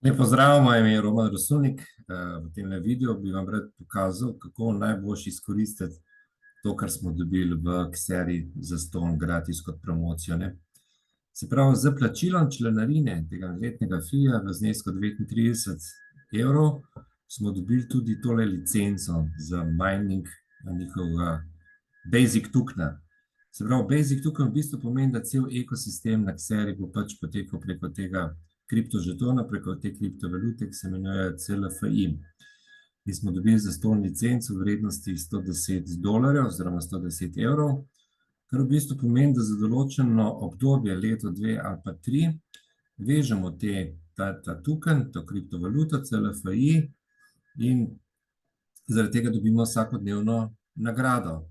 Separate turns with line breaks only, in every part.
Lep pozdrav, moje ime je Roman Rosunik. V tem videu bi vam rad pokazal, kako najboljše izkoristiti to, kar smo dobili v Kseri zastonj gratis kot promocijo. Se pravi, za plačilom članarine tega letnega fija v znesku 39 evrov smo dobili tudi tole licenco za mining njihovega Basic tokena. Se pravi, Basic token v bistvu pomeni, da cel ekosistem na Kseri bo pač potekal preko tega kriptožetona, preko te kriptovalute, ki se imenuje CLFI. Mi smo dobili zastonj licenco v vrednosti $110 oziroma 110 evrov, kar v bistvu pomeni, da za določeno obdobje, leto, dve ali pa tri, vežemo ta token, to kriptovaluto CLFI in zaradi tega dobimo vsakodnevno nagrado.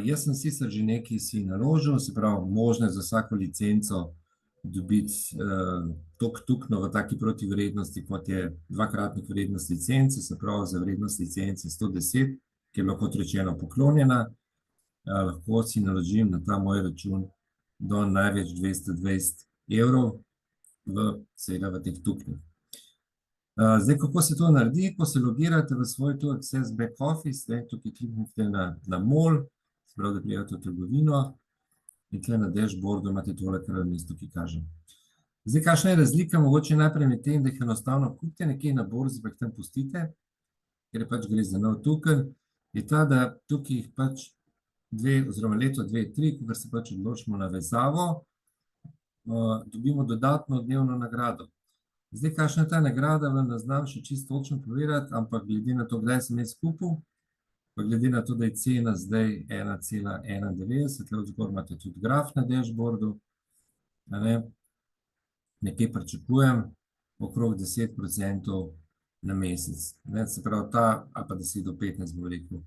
Jaz sem sicer že nekaj si naložil, se pravi, možno je za vsako licenco dobiti toliko tokenov v taki protivrednosti, kot je dvakratnik vrednost licence, se pravi za vrednost licence 110, ki je bila kot rečeno poklonjena. Lahko si naložim na ta moj račun do največ 220 evrov seveda v teh tokenih. Zdaj, kako se to naredi? Ko se logirate v svoj Access Back Office, tukaj kliknite na MOL, se pravi, da prijete v trgovino, in tukaj na dashboardu imate tole, kar vam jaz tukaj kažem. Zdaj, kakšna je razlika? Mogoče najprej med tem, da jih enostavno kupite nekje na borzi, pa jih tam pustite, ker pač gre za nov token, je ta, da tukaj jih pač leto, dve, tri, ko se pač odločimo na vezavo, dobimo dodatno dnevno nagrado. Zdaj, kakšna je ta nagrada, vam ne znam še čisto točno povedati, ampak glede na to, kdaj sem jaz kupil, pa glede na to, da je cena zdaj 1,91, tukaj zgor imate tudi graf na dashboardu, nekje pričakujem okrog 10% na mesec. Se pravi, ali pa 10 do 15 bom rekel.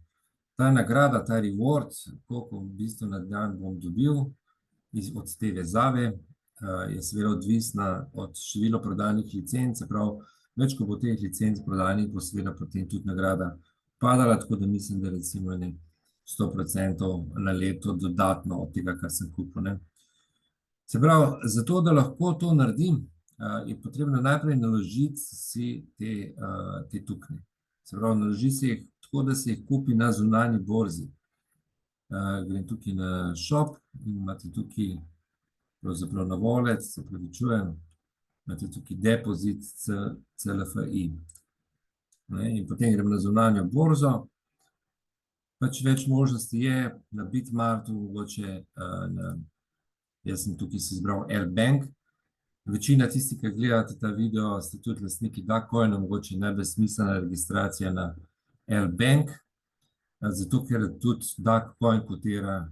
Ta nagrada, ta reward, koliko v bistvu na dan bom dobil od te vezave, je seveda odvisna od števila prodanih licenc, se pravi, več ko bo teh licenc prodanih, bo seveda potem tudi nagrada padala, tako da mislim, da recimo 100% na leto dodatno od tega, kar sem kupil. Se pravi, zato, da lahko to naredim, je potrebno najprej naložiti si te tokene. Se pravi, naloži se jih tako, da se jih kupi na zunanji borzi. Grem tukaj na shop in imate tukaj pravzaprav na wallet, se pravičujem, imate tukaj depozit CLFI. In potem grem na zunanjo borzo. Pač več možnosti je na Bitmartu, mogoče jaz sem tukaj si izbral L-Bank. Večina tistih, ki gledate ta video, ste tudi lastniki Dacoina, mogoče najbolj smiselna registracija na L-Bank, zato ker tudi Dacoin kotira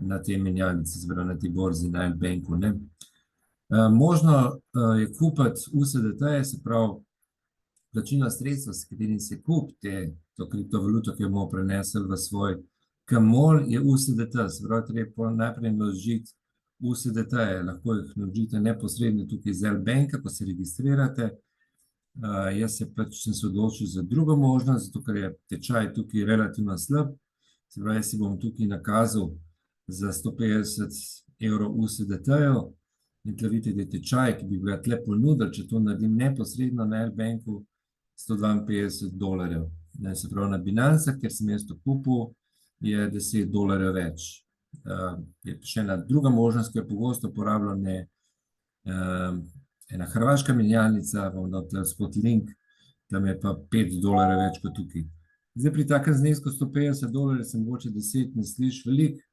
na te menjalnice, se pravi na te borzi na L-Banku. Možno je kupiti USDT, se pravi plačilna sredstva, s katerim se kupi to kriptovaluto, ki jo bomo prenesli v svoj KMOL, je USDT, se pravi, treba najprej naložiti USDT, lahko jih naložite neposredno tukaj z L-Banka, ko se registrirate. Jaz sem se odločil za drugo možnost, zato ker je tečaj tukaj relativno slab, se pravi, jaz si bom tukaj nakazal za 150 evrov USDT-jev in tukaj vidite, da je tečaj, ki bi ga tukaj ponudil, če to naredim neposredno na L-Banku, $152. Se pravi, na Binance, ker sem jaz to kupil, je $10 več. Je še ena druga možnost, ki jo pogosto uporabljam, je ena hrvaška menjalnica, bom dal tukaj spod link, tam je pa $5 več kot tukaj. Zdaj pri takem znesku $150 se mogoče 10 ne sliši veliko,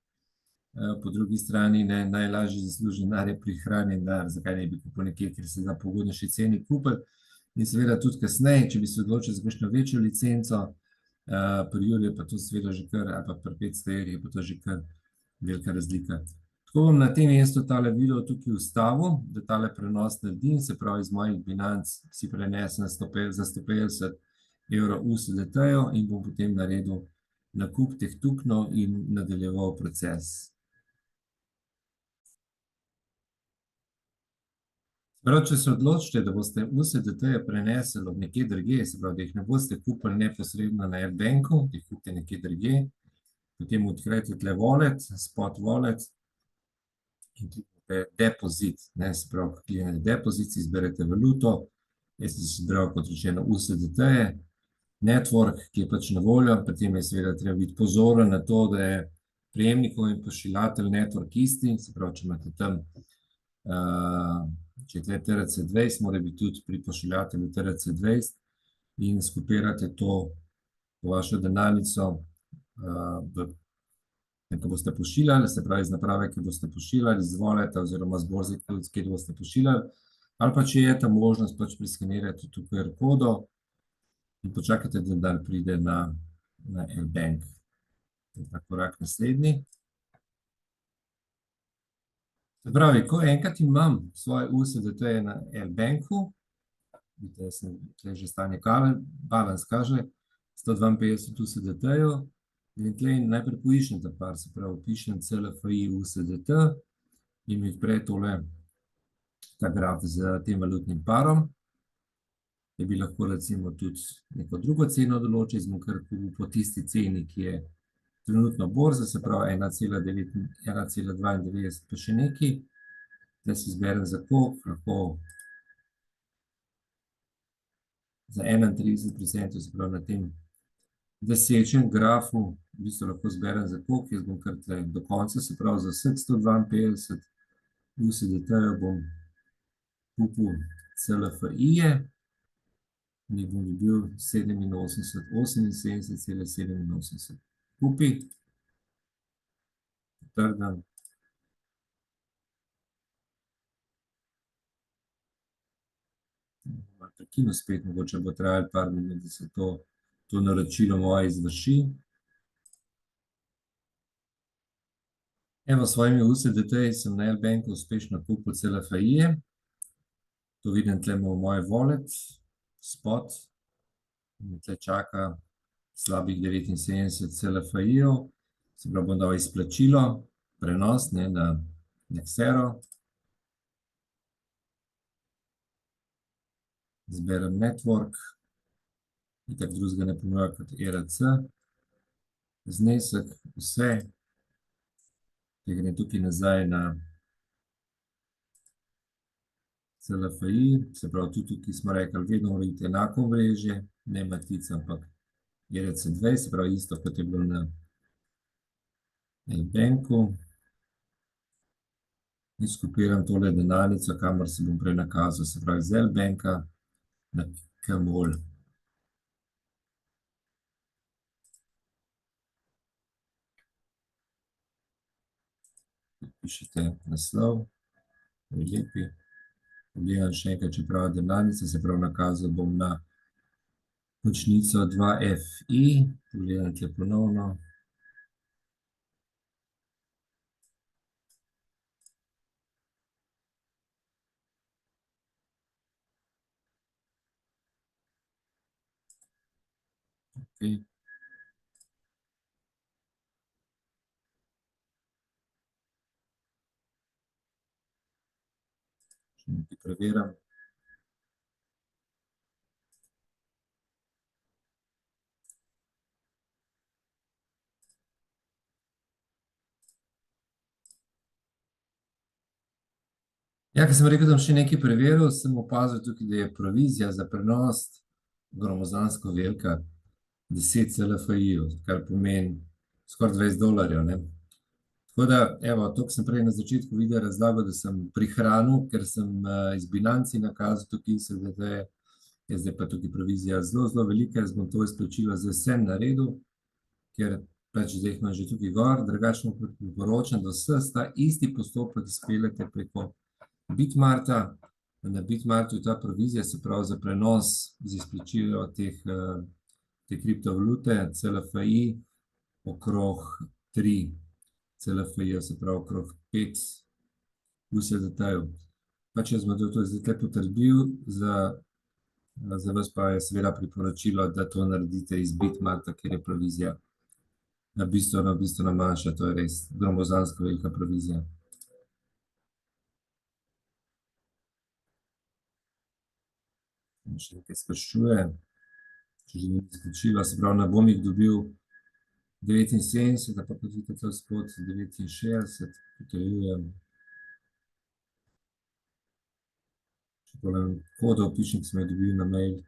po drugi strani najlažje zaslužen denar je prihranjen denar, zakaj ne bi kupil nekje, ker se da po ugodnejši ceni kupiti. In seveda tudi kasneje, če bi se odločil za kakšno večjo licenco, pri Juliju pa to seveda že kar, ali pa pri 500 evrih je pa to že kar velika razlika. Tako bom na tem mestu tale video tukaj ustavil, da tale prenos naredim, se pravi iz mojih Binance si prenesem za 150 evrov USDT-jev in bom potem naredil nakup teh tokenov in nadaljeval proces. Prav, če se odločite, da boste USDT-je prenesli od nekje drugje, se pravi, da jih ne boste kupili neposredno na L-Banku, da jih kupite nekje drugje, potem odkrejte tle wallet, spot wallet in kliknite depozit, se pravi, kliknete depozit, izberete valuto, Jaz sem si izbral, kot rečeno, USDT-je, network, ki je pač na voljo, pri tem je seveda treba biti pozoren na to, da je prejemnikov in pošiljatelj network isti, se pravi, če imate tam, če je tle TRC20, mora biti tudi pri pošiljatelju TRC20 in skopirate to vašo denarnico, ko boste pošiljali, se pravi iz naprave, ki boste pošiljali, iz waleta oziroma z borze, kjer boste pošiljali, ali pa če je ta možnost, pač preskenirate tu QR kodo in počakajte, da denar pride na L-Bank. To je ta korak naslednji. Se pravi, ko enkrat imam svoje USDT-je na L-Banku, vidite, jaz sem tle že stanje balans kaže, 152 USDT-jev, in tle najprej poiščem ta par, se pravi, pišem CLFI USDT in mi odpre tole ta graf z tem valutnim parom. Je bi lahko recimo tudi neko drugo ceno določil, bom kar po tisti ceni, ki je trenutno borza, se pravi 1,92 pa še nekaj. Zdaj si izberem za koliko, lahko za 31%, se pravi na tem desečem grafu, v bistvu lahko izberem za koliko, jaz bom kar tle do konca, se pravi za vseh 152 USDT-jev bom kupil CLFI-je in jih bom dobil 78,87 kupi, potrgam. Prekinu spet, mogoče bo trajalo par minut, da se to naročilo moje izvrši. Evo, s svojimi USDT-ji sem na L-Banku uspešno kupil CLFI-je. To vidim, tle imamo moj wallet, spot, in tle čaka slabih 79 CLFI-jev, se pravi, bom dal izplačilo, prenos na Nexero. Zberem network, itak drugega ne ponuja kot ERC, znesek, vse, ki grem tukaj nazaj na CLFI, se pravi, tudi tukaj smo rekli, vedno mora biti enako omrežje, ne matica, ampak ERC20, se pravi, isto, kot je bilo na L-Banku. In skopiram tole denarnico, kamor se bom prej nakazal, se pravi, z L-Banka na Kmol. Pišete naslov, lepi, pogledam še enkrat, če pravi denarnica, se pravi, nakazal bom na končnico 2FI, pogledam tle ponovno. Okay. Še nekaj preveram. Ja, ker sem rekel, da bom še nekaj preveril, sem opazil tukaj, da je provizija za prenos gromozansko velika 10 CLFI-jev, kar pomeni skoraj $20, ne. Tako da, evo, toliko sem prej na začetku videa razlagal, da sem prihranil, ker sem iz bilanci nakazal tukaj USDT-je, je zdaj pa tukaj provizija zelo velika, jaz bom to izplačilo z vsem naredil, ker pač zdaj imam že tukaj gor, drugačno priporočam, da vse sta isti postopek izpeljete preko Bitmarta. Na Bitmartu je ta provizija, se pravi za prenos z izplačilo te kriptovalute, CLFI, okrog 3 CLFI-jev, se pravi okrog 5 USDT-jev. Pač jaz bom to zdaj potrdil, za vas pa je seveda priporočilo, da to naredite iz Bitmarta, kjer je provizija bistveno manjša, to je res gromozansko velika provizija. Še nekaj sprašuje, če želim izplačilo, se pravi, ne bom jih dobil 79, pa kot vidite to spod 69, potrjujem. kodo, vpičnik sem jo dobil na mail.